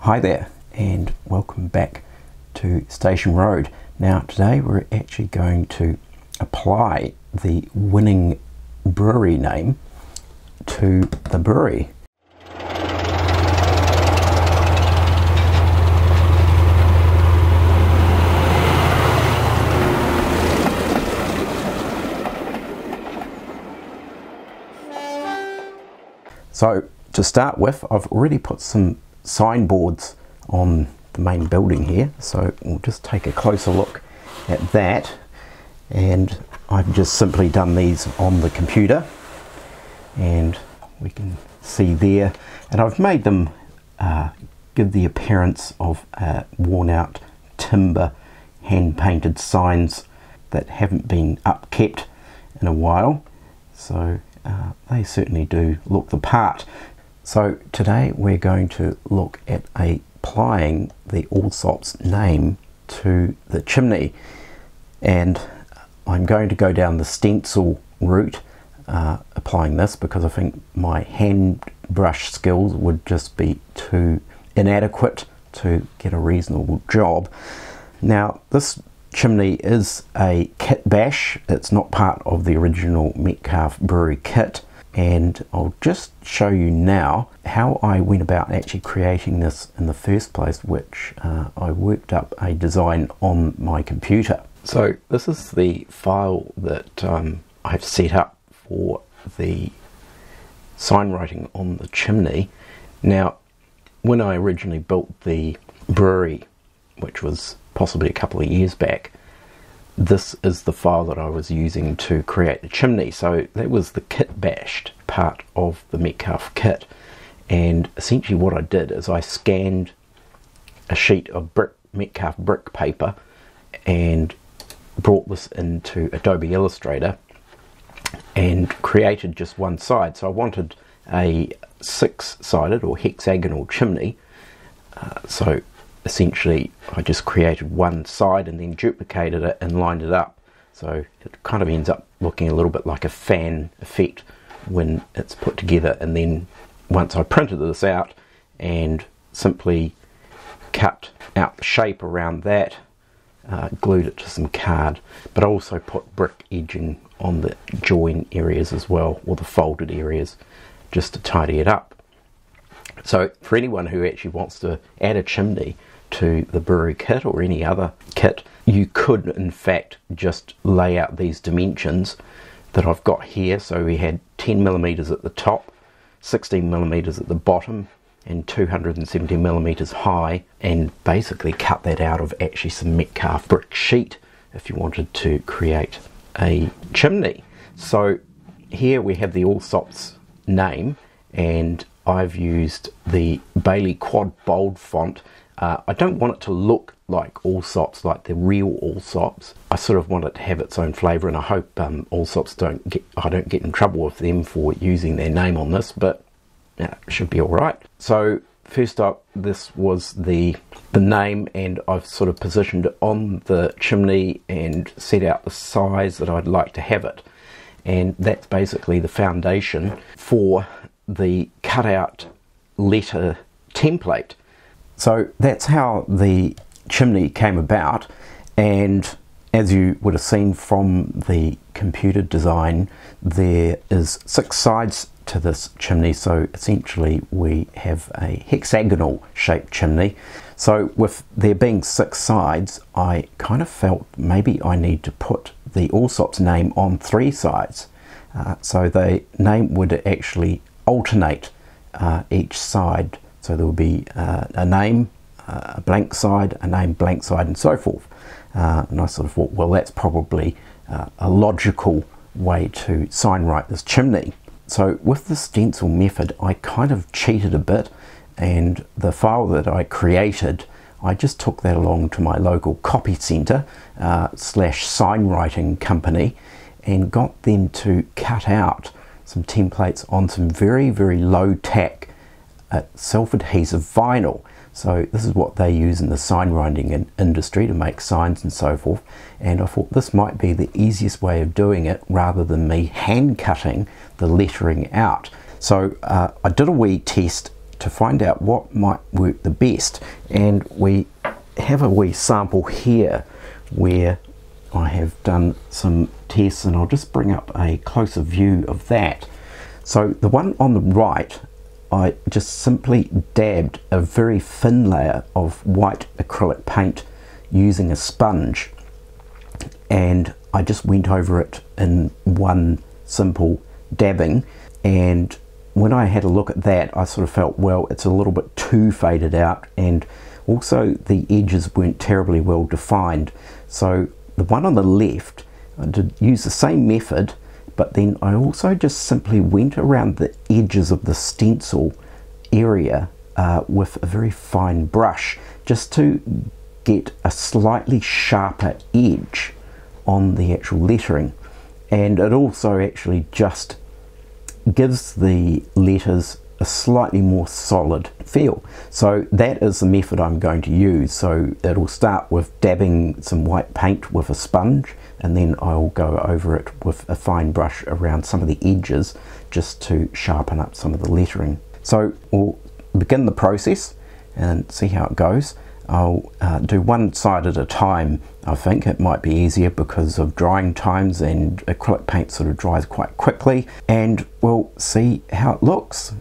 Hi there and welcome back to Station Road. Now today we're actually going to apply the winning brewery name to the brewery. So to start with, I've already put some signboards on the main building here, so we'll just take a closer look at that. And I've just simply done these on the computer, and we can see there, and I've made them give the appearance of worn out timber hand painted signs that haven't been upkept in a while, so they certainly do look the part. So today we're going to look at applying the Allsop's name to the chimney, and I'm going to go down the stencil route applying this because I think my hand brush skills would just be too inadequate to get a reasonable job. Now this chimney is a kit bash, it's not part of the original Metcalfe Brewery kit, and I'll just show you now how I went about actually creating this in the first place, which I worked up a design on my computer. So this is the file that I've set up for the sign writing on the chimney. Now when I originally built the brewery, which was possibly a couple of years back, this is the file that I was using to create the chimney. So that was the kit bashed part of the Metcalfe kit, and essentially what I did is I scanned a sheet of Metcalfe brick paper and brought this into Adobe Illustrator and created just one side. So I wanted a six-sided or hexagonal chimney, so essentially I just created one side and then duplicated it and lined it up, so it kind of ends up looking a little bit like a fan effect when it's put together. And then once I printed this out and simply cut out the shape around that, glued it to some card, but I also put brick edging on the join areas as well, or the folded areas, just to tidy it up. So for anyone who actually wants to add a chimney to the brewery kit or any other kit, you could in fact just lay out these dimensions that I've got here. So we had 10mm at the top, 16mm at the bottom, and 270mm high, and basically cut that out of actually some Metcalfe brick sheet if you wanted to create a chimney. So here we have the Allsop's name, and I've used the Bailey Quad Bold font. I don't want it to look like Allsop's, like the real Allsop's. I sort of want it to have its own flavour, and I hope Allsop's I don't get in trouble with them for using their name on this, but it should be alright. So first up, this was the name, and I've sort of positioned it on the chimney and set out the size that I'd like to have it, and that's basically the foundation for the cutout letter template. So that's how the chimney came about, and as you would have seen from the computer design, there is 6 sides to this chimney, so essentially we have a hexagonal shaped chimney. So with there being 6 sides, I kind of felt maybe I need to put the Allsop's name on 3 sides, so the name would actually alternate each side. So there will be a name, a blank side, a name, blank side, and so forth. And I sort of thought, well, that's probably a logical way to sign write this chimney. So with the stencil method, I kind of cheated a bit, and the file that I created, I just took that along to my local copy centre / sign writing company and got them to cut out some templates on some very, very low tack self-adhesive vinyl. So this is what they use in the sign writing industry to make signs and so forth, and I thought this might be the easiest way of doing it rather than me hand cutting the lettering out. So I did a wee test to find out what might work the best. And we have a wee sample here where I have done some tests, and I'll just bring up a closer view of that. So the one on the right, I just simply dabbed a very thin layer of white acrylic paint using a sponge, and I just went over it in one simple dabbing. And when I had a look at that, I sort of felt, well, it's a little bit too faded out, and also the edges weren't terribly well defined. So the one on the left, I did use the same method, but then I also just simply went around the edges of the stencil area with a very fine brush, just to get a slightly sharper edge on the actual lettering. And it also actually just gives the letters a slightly more solid feel. So that is the method I'm going to use. So it'll start with dabbing some white paint with a sponge, and then I'll go over it with a fine brush around some of the edges just to sharpen up some of the lettering. So we'll begin the process and see how it goes. I'll do one side at a time. I think it might be easier because of drying times, and acrylic paint sort of dries quite quickly, and we'll see how it looks.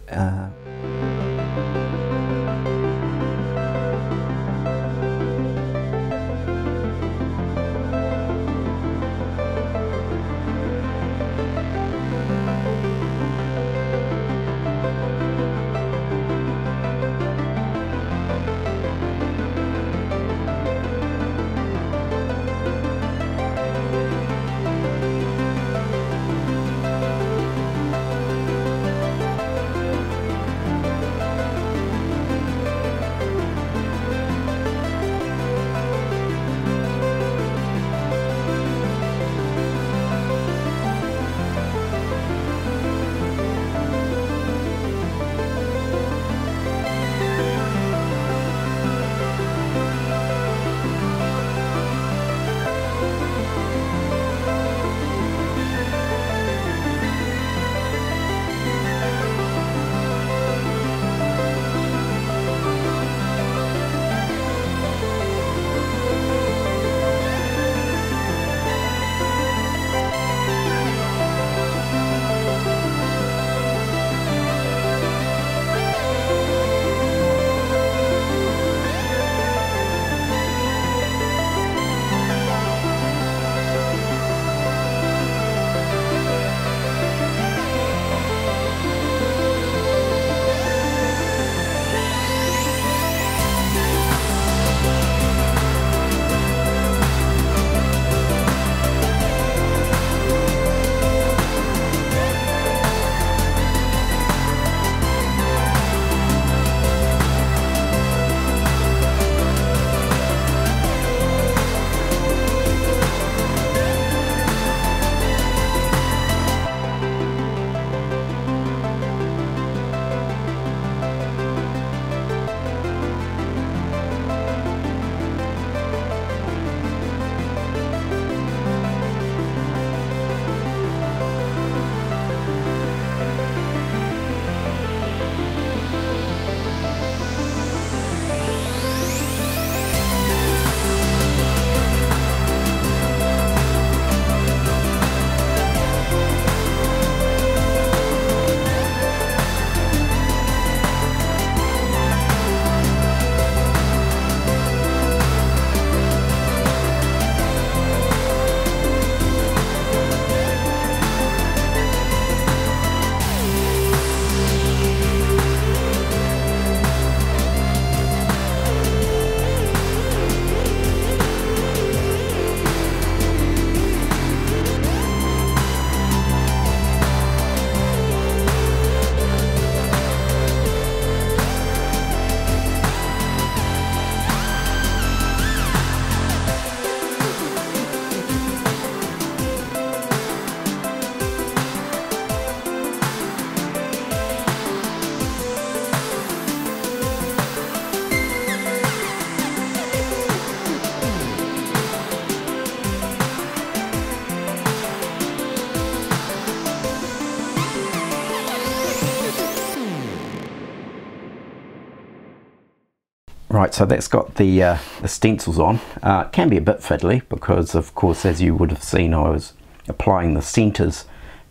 Right, so that's got the stencils on. It can be a bit fiddly because, of course, as you would have seen, I was applying the centres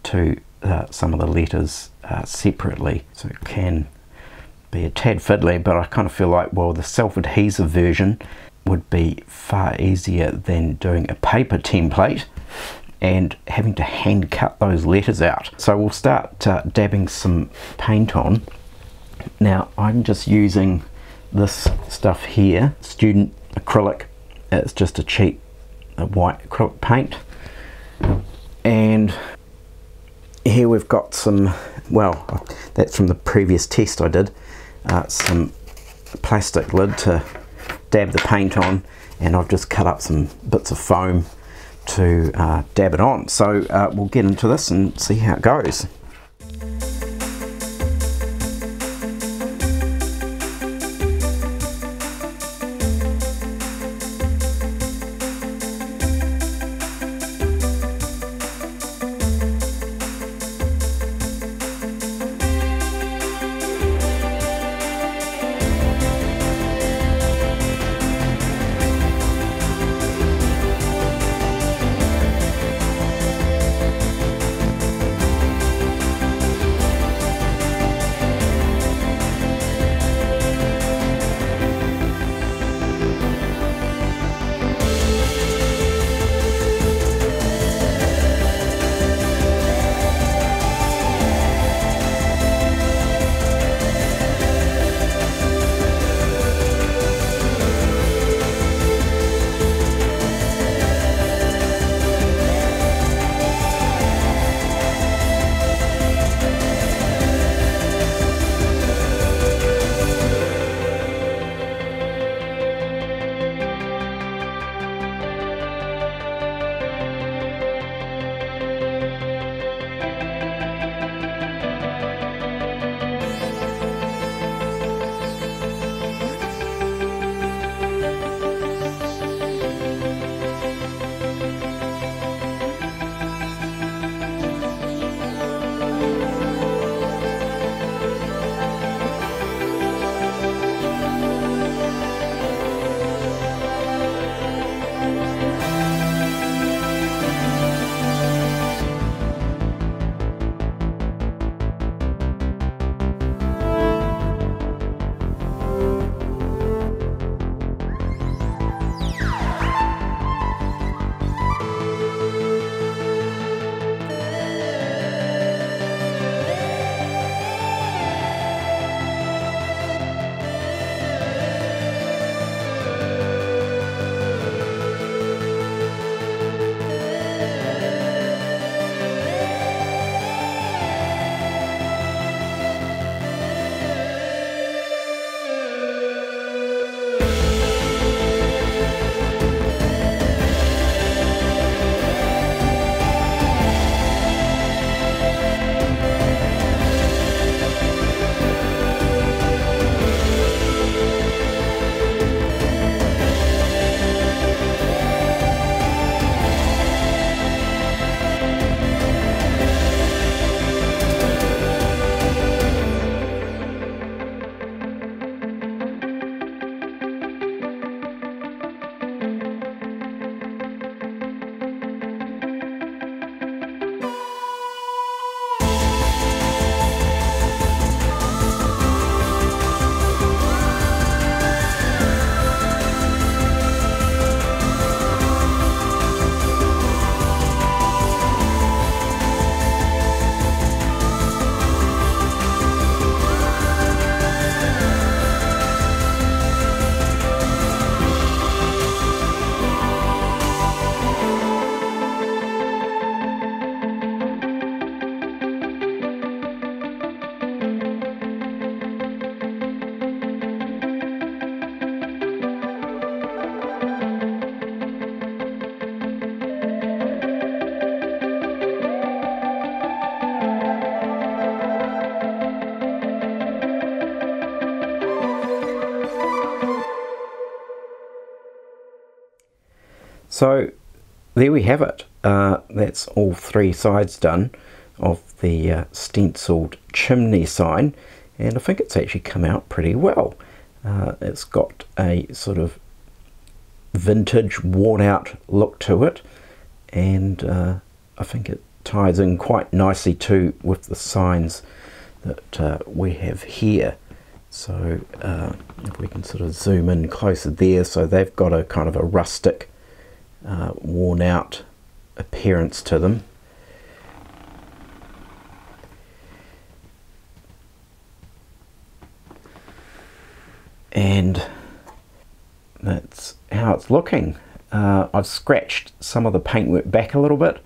to some of the letters separately, so it can be a tad fiddly, but I kind of feel like, well, the self-adhesive version would be far easier than doing a paper template and having to hand cut those letters out. So we'll start dabbing some paint on. Now I'm just using this stuff here, student acrylic. It's just a cheap white acrylic paint, and here we've got some, well, that's from the previous test I did, some plastic lid to dab the paint on, and I've just cut up some bits of foam to dab it on. So we'll get into this and see how it goes. So there we have it. That's all three sides done of the stenciled chimney sign, and I think it's actually come out pretty well. It's got a sort of vintage, worn out look to it, and I think it ties in quite nicely too with the signs that we have here. So if we can sort of zoom in closer there, so they've got a kind of a rustic, worn out appearance to them. And that's how it's looking. I've scratched some of the paintwork back a little bit,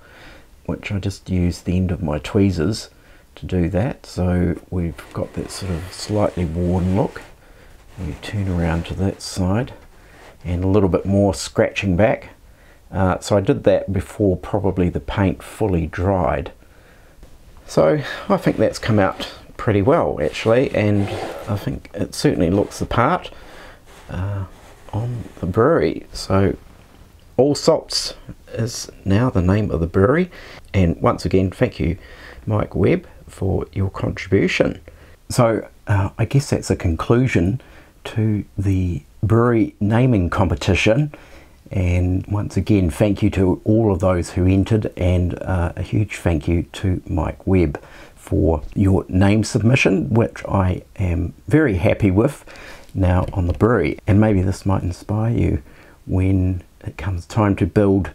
which I just used the end of my tweezers to do that. So we've got that sort of slightly worn look. We turn around to that side, and a little bit more scratching back. So I did that before probably the paint fully dried. So I think that's come out pretty well actually, and I think it certainly looks the part on the brewery. So All Salts is now the name of the brewery, and once again thank you Mike Webb for your contribution. So I guess that's a conclusion to the brewery naming competition, and once again thank you to all of those who entered, and a huge thank you to Mike Webb for your name submission, which I am very happy with now on the brewery. And maybe this might inspire you when it comes time to build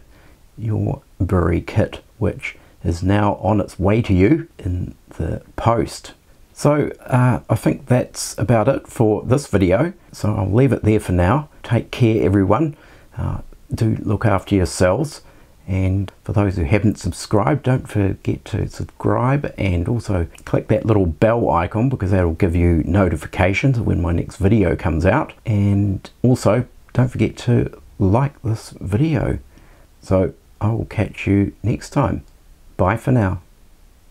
your brewery kit, which is now on its way to you in the post. So I think that's about it for this video, so I'll leave it there for now. Take care everyone, do look after yourselves, and for those who haven't subscribed, don't forget to subscribe, and also click that little bell icon because that'll give you notifications when my next video comes out. And also don't forget to like this video. So I will catch you next time. Bye for now.